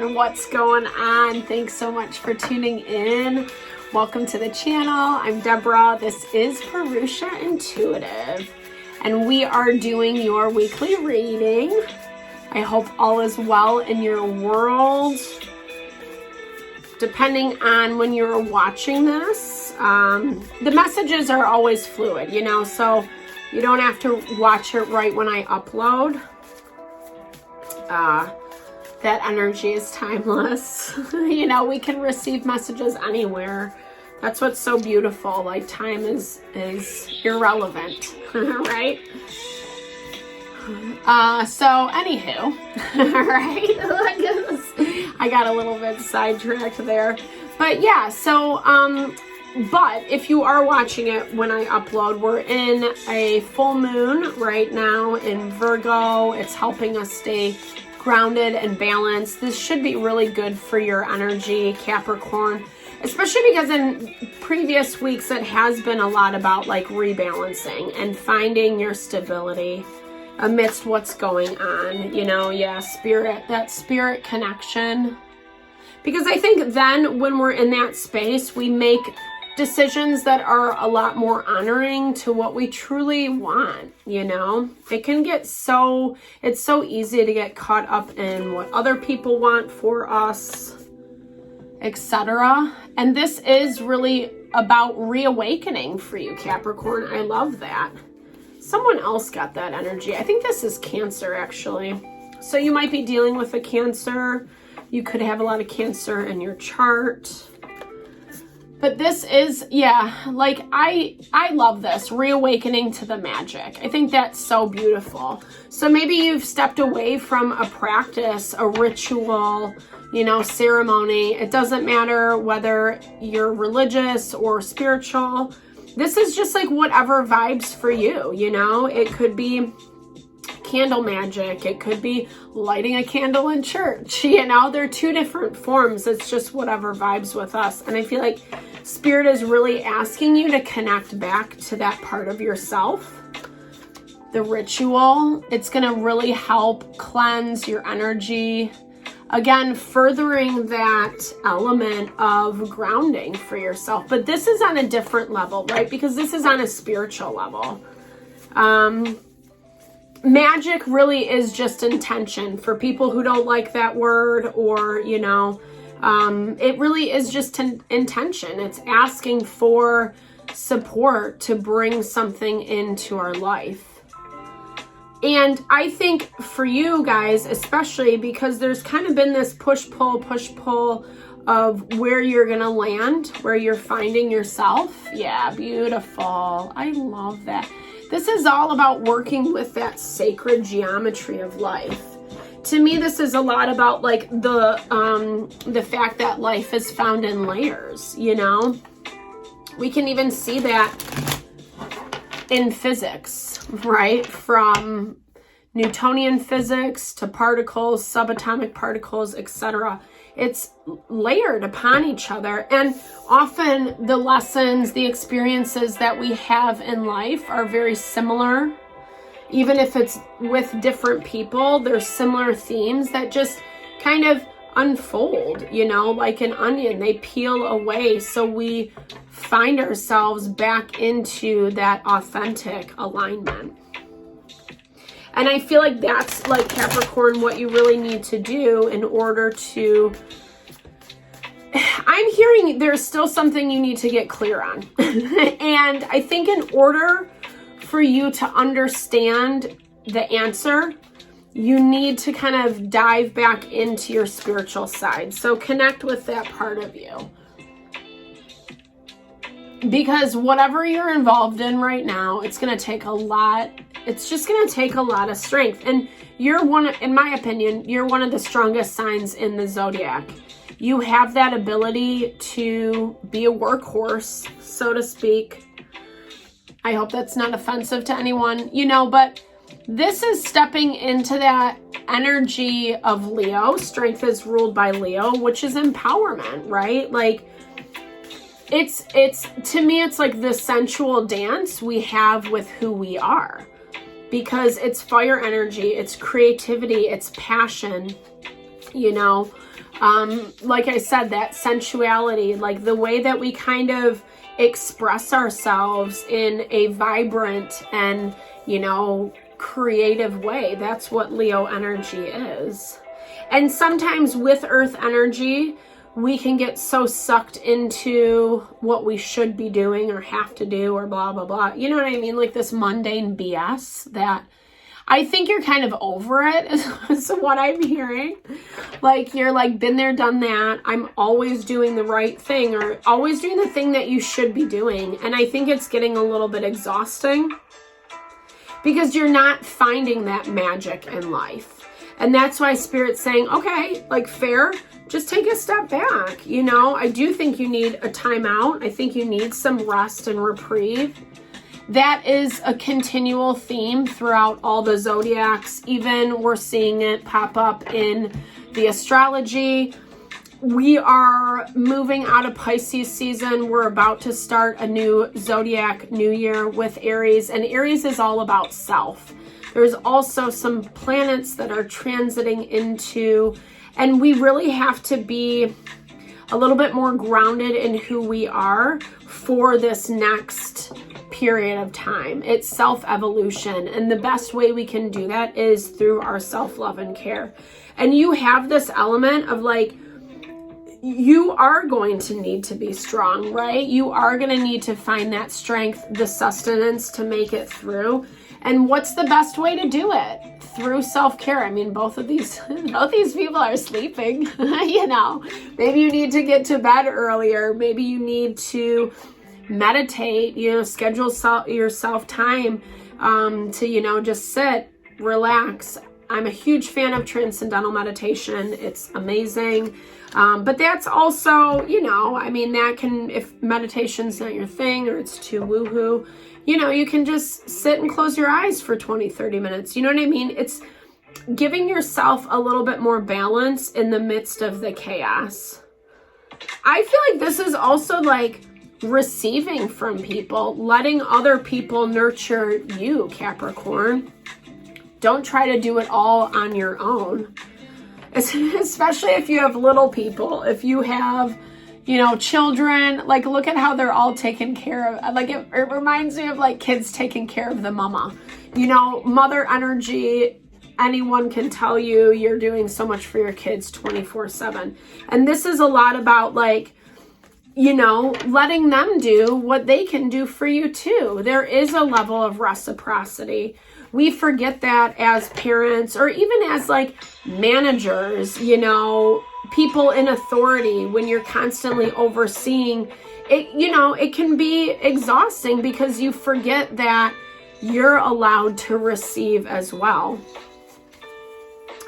Capricorn, what's going on? Thanks so much for tuning in. Welcome to the channel. I'm Deborah. This is Purusha Intuitive, and we are doing your weekly reading. I hope all is well in your world. Depending on when you're watching this, the messages are always fluid, so you don't have to watch it right when I upload. That energy is timeless. We can receive messages anywhere. That's what's so beautiful. Like, time is irrelevant, right? So anywho, right? I got a little bit sidetracked there. But yeah, so, but if you are watching it when I upload, we're in a full moon right now in Virgo. It's helping us stay grounded and balanced. This should be really good for your energy, Capricorn, especially because in previous weeks it has been a lot about like rebalancing and finding your stability amidst what's going on, that spirit connection. Because I think then when we're in that space, we make decisions that are a lot more honoring to what we truly want, It can get it's so easy to get caught up in what other people want for us, etc. And this is really about reawakening for you, Capricorn. I love that. Someone else got that energy. I think this is Cancer, actually. So you might be dealing with a Cancer. You could have a lot of Cancer in your chart. But this is, I love this, reawakening to the magic. I think that's so beautiful. So maybe you've stepped away from a practice, a ritual, ceremony. It doesn't matter whether you're religious or spiritual. This is just like whatever vibes for you, It could be candle magic. It could be lighting a candle in church. They're two different forms. It's just whatever vibes with us. And I feel like Spirit is really asking you to connect back to that part of yourself. The ritual, it's going to really help cleanse your energy. Again, furthering that element of grounding for yourself. But this is on a different level, right? Because this is on a spiritual level. Magic really is just intention. For people who don't like that word, or, it really is just an intention. It's asking for support to bring something into our life. And I think for you guys, especially because there's kind of been this push-pull of where you're going to land, where you're finding yourself. Yeah, beautiful. I love that. This is all about working with that sacred geometry of life. To me, this is a lot about like the fact that life is found in layers, We can even see that in physics, right? From Newtonian physics to particles, subatomic particles, etc. It's layered upon each other. And often the lessons, the experiences that we have in life are very similar. Even if it's with different people, there's similar themes that just kind of unfold, like an onion. They peel away, so we find ourselves back into that authentic alignment. And I feel like that's, like, Capricorn, what you really need to do in order to... I'm hearing there's still something you need to get clear on. And I think in order for you to understand the answer, you need to kind of dive back into your spiritual side. So connect with that part of you. Because whatever you're involved in right now, it's going to take a lot. It's just going to take a lot of strength. And you're in my opinion, you're one of the strongest signs in the zodiac. You have that ability to be a workhorse, so to speak. I hope that's not offensive to anyone, but this is stepping into that energy of Leo. Strength is ruled by Leo, which is empowerment, right? Like, it's to me, it's like the sensual dance we have with who we are, because it's fire energy, it's creativity, it's passion, Like I said, that sensuality, like the way that we kind of express ourselves in a vibrant and, you know, creative way. That's what Leo energy is. And sometimes with Earth energy, we can get so sucked into what we should be doing or have to do or blah, blah, blah. You know what I mean? Like this mundane BS that I think you're kind of over it is what I'm hearing. Like you're like, been there, done that. I'm always doing the right thing or always doing the thing that you should be doing. And I think it's getting a little bit exhausting because you're not finding that magic in life. And that's why Spirit's saying, okay, like fair, just take a step back. You know, I do think you need a timeout. I think you need some rest and reprieve. That is a continual theme throughout all the zodiacs. Even we're seeing it pop up in the astrology. We are moving out of Pisces season. We're about to start a new zodiac new year with Aries, and Aries is all about self. There's also some planets that are transiting into, and we really have to be a little bit more grounded in who we are for this next period of time. It's self-evolution, and the best way we can do that is through our self-love and care. And you have this element of like, you are going to need to be strong, right? You are going to need to find that strength, the sustenance to make it through. And what's the best way to do it? Through self-care. I mean, both these people are sleeping, you know. Maybe you need to get to bed earlier. Maybe you need to meditate, you know, schedule yourself time to, you know, just sit, relax. I'm a huge fan of transcendental meditation. It's amazing. But that's also, you know, I mean, that can, if meditation's not your thing or it's too woohoo, you know, you can just sit and close your eyes for 20, 30 minutes. You know what I mean? It's giving yourself a little bit more balance in the midst of the chaos. I feel like this is also like receiving from people, letting other people nurture you, Capricorn. Don't try to do it all on your own, especially if you have little people. If you have, you know, children, like look at how they're all taken care of. Like it reminds me of like kids taking care of the mama. You know, mother energy, anyone can tell you you're doing so much for your kids 24/7. And this is a lot about like, you know, letting them do what they can do for you too. There is a level of reciprocity. We forget that as parents or even as like managers, you know, people in authority, when you're constantly overseeing it, you know, it can be exhausting because you forget that you're allowed to receive as well.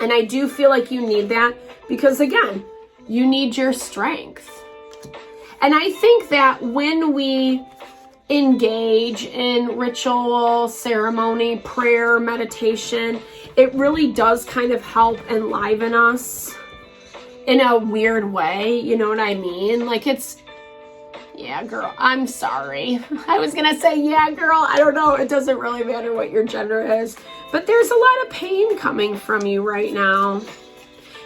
And I do feel like you need that because again, you need your strength. And I think that when we engage in ritual, ceremony, prayer, meditation, it really does kind of help enliven us in a weird way. You know what I mean? Like it's, yeah, girl, I'm sorry. I was going to say, yeah, girl, I don't know. It doesn't really matter what your gender is, but there's a lot of pain coming from you right now.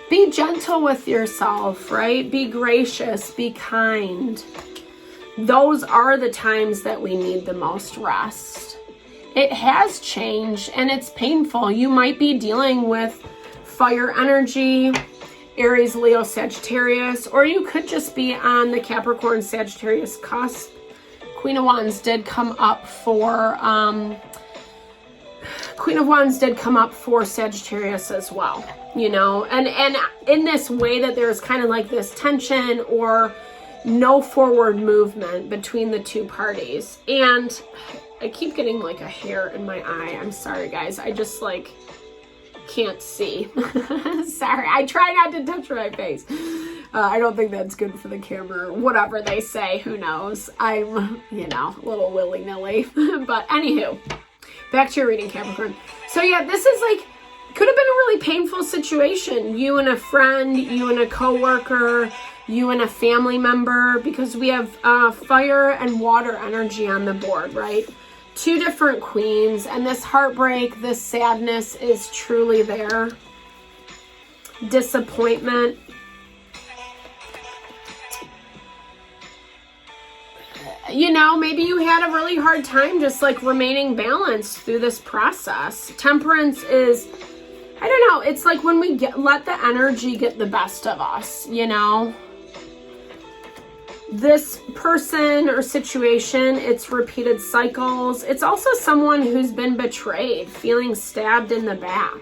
Be gentle with yourself, right? Be gracious, be kind. Those are the times that we need the most rest. It has changed and it's painful. You might be dealing with fire energy, Aries, Leo, Sagittarius, or you could just be on the Capricorn, Sagittarius cusp. Queen of Wands did come up for Sagittarius as well, you know, and in this way that there's kind of like this tension or no forward movement between the two parties. And I keep getting like a hair in my eye. I'm sorry, guys. I just like can't see. Sorry. I try not to touch my face. I don't think that's good for the camera. Whatever they say, who knows? I'm, you know, a little willy-nilly. But anywho, back to your reading, Capricorn. So yeah, this is like, could have been a really painful situation. You and a friend, you and a coworker, you and a family member, because we have fire and water energy on the board, right? Two different queens, and this heartbreak, this sadness is truly there. Disappointment. you know, maybe you had a really hard time just like remaining balanced through this process. Temperance is, I don't know, it's like when we let the energy get the best of us, you know. This person or situation, it's repeated cycles. It's also someone who's been betrayed, feeling stabbed in the back,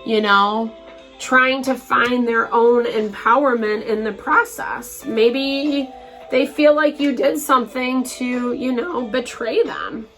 you know, trying to find their own empowerment in the process. Maybe they feel like you did something to, you know, betray them.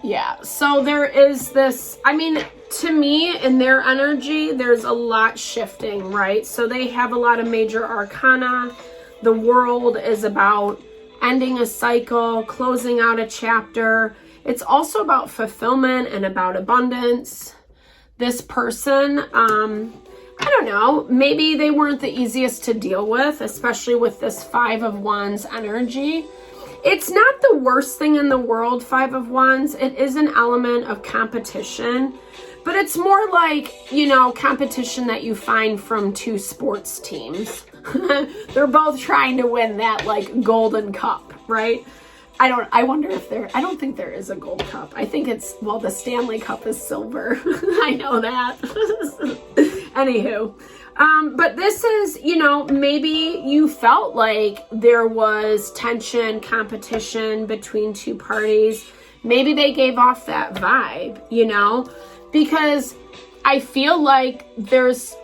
Yeah, so there is this, I mean, to me, in their energy, there's a lot shifting, right? So they have a lot of major arcana. The world is about ending a cycle, closing out a chapter. It's also about fulfillment and about abundance. This person, I don't know, maybe they weren't the easiest to deal with, especially with this 5 of Wands energy. It's not the worst thing in the world, 5 of Wands. It is an element of competition, but it's more like, you know, competition that you find from 2 sports teams. They're both trying to win that like golden cup, right? I don't think there is a gold cup. I think it's, well, the Stanley Cup is silver. I know that. Anywho. But this is, you know, maybe you felt like there was tension, competition between 2 parties. Maybe they gave off that vibe, you know, because I feel like there's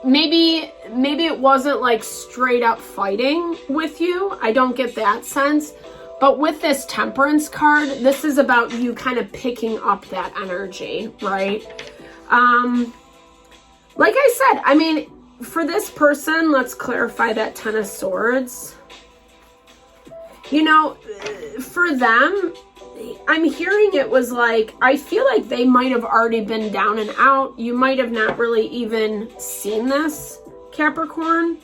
maybe it wasn't like straight up fighting with you. I don't get that sense. But with this Temperance card, this is about you kind of picking up that energy, right? Like I said, I mean, for this person, let's clarify that 10 of Swords. You know, for them, I'm hearing it was like, I feel like they might have already been down and out. You might have not really even seen this, Capricorn.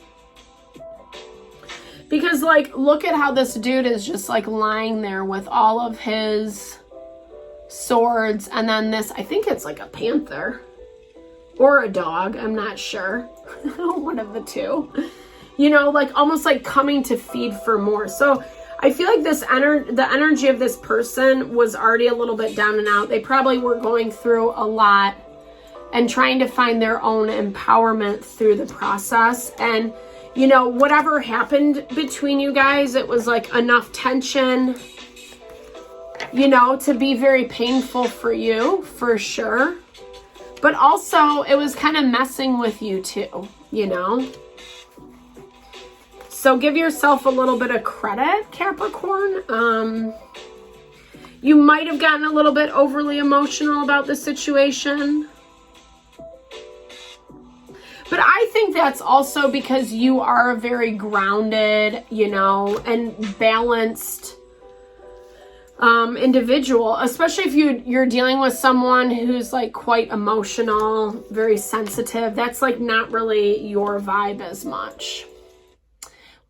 Because, like, look at how this dude is just, like, lying there with all of his swords. And then this, I think it's like a panther. Or a dog, I'm not sure. One of the 2. You know, like, almost like coming to feed for more. So, I feel like the energy of this person was already a little bit down and out. They probably were going through a lot and trying to find their own empowerment through the process. And you know, whatever happened between you guys, it was like enough tension, you know, to be very painful for you, for sure. But also, it was kind of messing with you too, you know. So give yourself a little bit of credit, Capricorn. You might have gotten a little bit overly emotional about the situation. But I think that's also because you are a very grounded, you know, and balanced individual, especially if you're dealing with someone who's like quite emotional, very sensitive. That's like not really your vibe as much.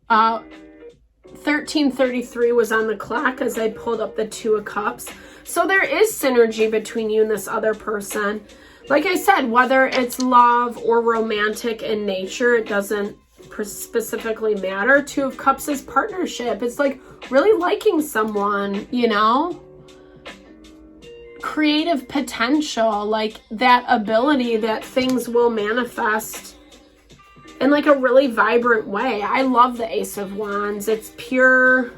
1333 was on the clock as I pulled up the 2 of Cups. So there is synergy between you and this other person. Like I said, whether it's love or romantic in nature, it doesn't specifically matter. 2 of Cups is partnership. It's like really liking someone, you know? Creative potential, like that ability that things will manifest in like a really vibrant way. I love the Ace of Wands. It's pure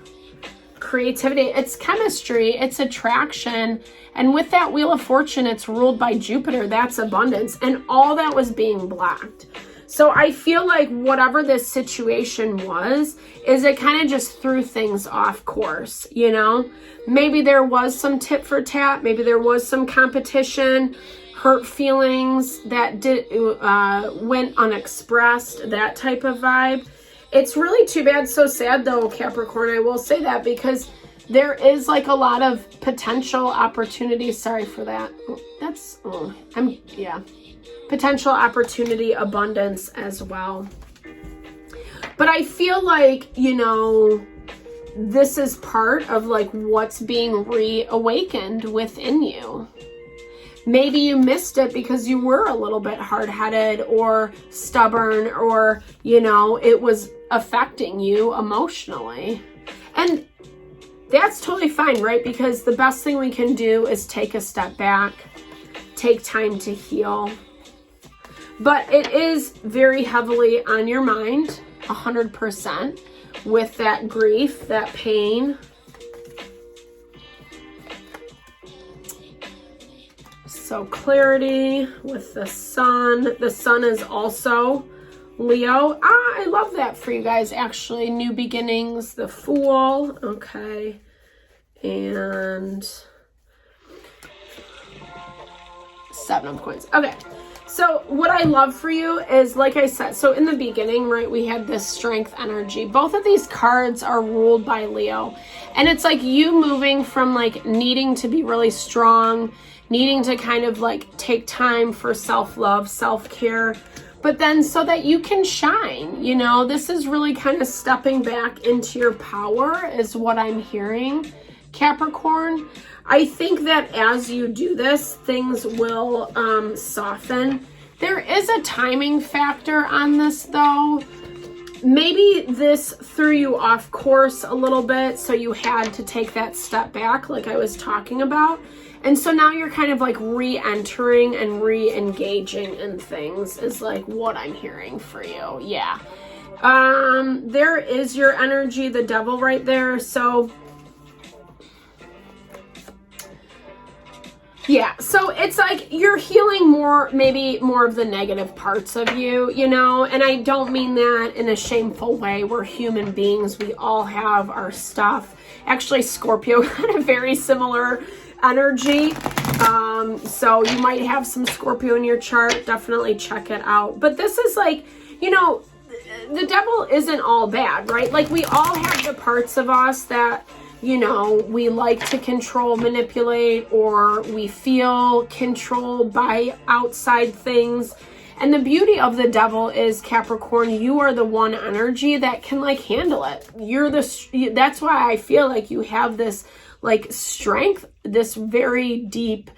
creativity. It's chemistry. It's attraction. And with that Wheel of Fortune, it's ruled by Jupiter. That's abundance. And all that was being blocked. So I feel like whatever this situation was, is it kind of just threw things off course, you know? Maybe there was some tit for tat. Maybe there was some competition, hurt feelings that went unexpressed, that type of vibe. It's really too bad, so sad though, Capricorn. I will say that because there is like a lot of potential opportunities. Sorry for that. Potential opportunity, abundance as well. But I feel like, you know, this is part of like what's being reawakened within you. maybe you missed it because you were a little bit hard-headed or stubborn, or, you know, it was affecting you emotionally. And that's totally fine, right? Because the best thing we can do is take a step back, take time to heal. But it is very heavily on your mind, 100%, with that grief, that pain. So clarity with the sun. The sun is also Leo. I love that for you guys, actually. New beginnings, the Fool. Okay. And 7 of coins. Okay. So what I love for you is, like I said, so in the beginning, right, we had this strength energy. Both of these cards are ruled by Leo. And it's like you moving from like needing to be really strong, needing to kind of like take time for self-love, self-care, but then so that you can shine, you know, this is really kind of stepping back into your power is what I'm hearing, Capricorn. I think that as you do this, things will soften. There is a timing factor on this though. Maybe this threw you off course a little bit, so you had to take that step back like I was talking about. And so now you're kind of like re-entering and re-engaging in things is like what I'm hearing for you. Yeah. There is your energy, the Devil right there. So yeah, so it's like you're healing more, maybe more of the negative parts of you, you know, and I don't mean that in a shameful way. We're human beings. We all have our stuff. Actually, Scorpio had a very similar energy. So you might have some Scorpio in your chart. Definitely check it out. But this is like, you know, the Devil isn't all bad, right? Like we all have the parts of us that, you know, we like to control, manipulate, or we feel controlled by outside things. And the beauty of the Devil is, Capricorn, you are the one energy that can like handle it. That's why I feel like you have this like strength, this very deep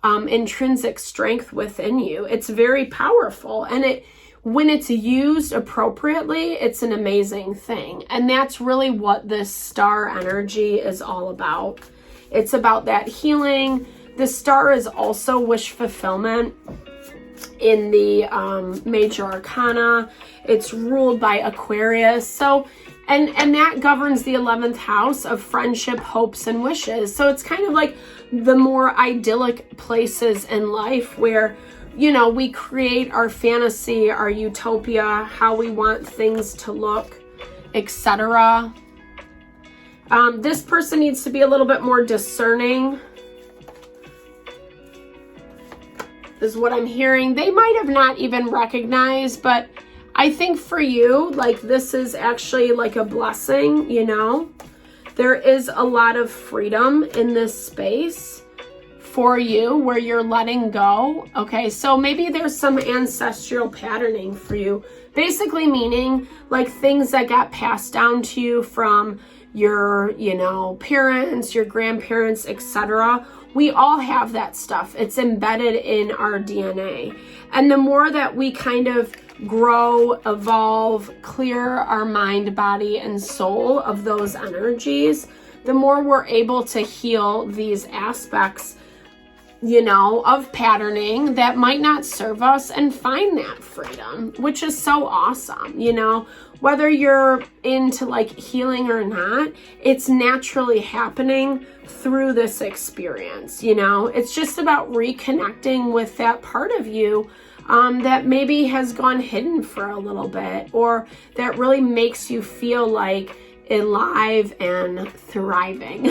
intrinsic strength within you. It's very powerful, and when it's used appropriately, it's an amazing thing. And that's really what this star energy is all about. It's about that healing. The star is also wish fulfillment in the major arcana. It's ruled by Aquarius. So, and that governs the 11th house of friendship, hopes, and wishes. So it's kind of like the more idyllic places in life where, you know, we create our fantasy, our utopia, how we want things to look, etc. This person needs to be a little bit more discerning, is what I'm hearing. They might have not even recognized, but I think for you, like, this is actually like a blessing, you know? There is a lot of freedom in this space for you where you're letting go. Okay, so maybe there's some ancestral patterning for you, basically meaning like things that got passed down to you from your, you know, parents, your grandparents, etc. We all have that stuff. It's embedded in our DNA. And the more that we kind of grow, evolve, clear our mind, body, and soul of those energies, the more we're able to heal these aspects, you know, of patterning that might not serve us and find that freedom, which is so awesome. You know, whether you're into like healing or not, it's naturally happening through this experience. You know, it's just about reconnecting with that part of you that maybe has gone hidden for a little bit, or that really makes you feel like alive and thriving.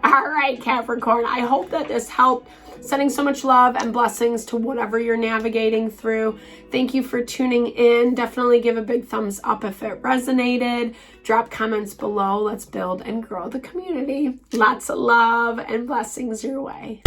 All right, Capricorn, I hope that this helped. Sending so much love and blessings to whatever you're navigating through. Thank you for tuning in. Definitely give a big thumbs up if it resonated. Drop comments below. Let's build and grow the community. Lots of love and blessings your way.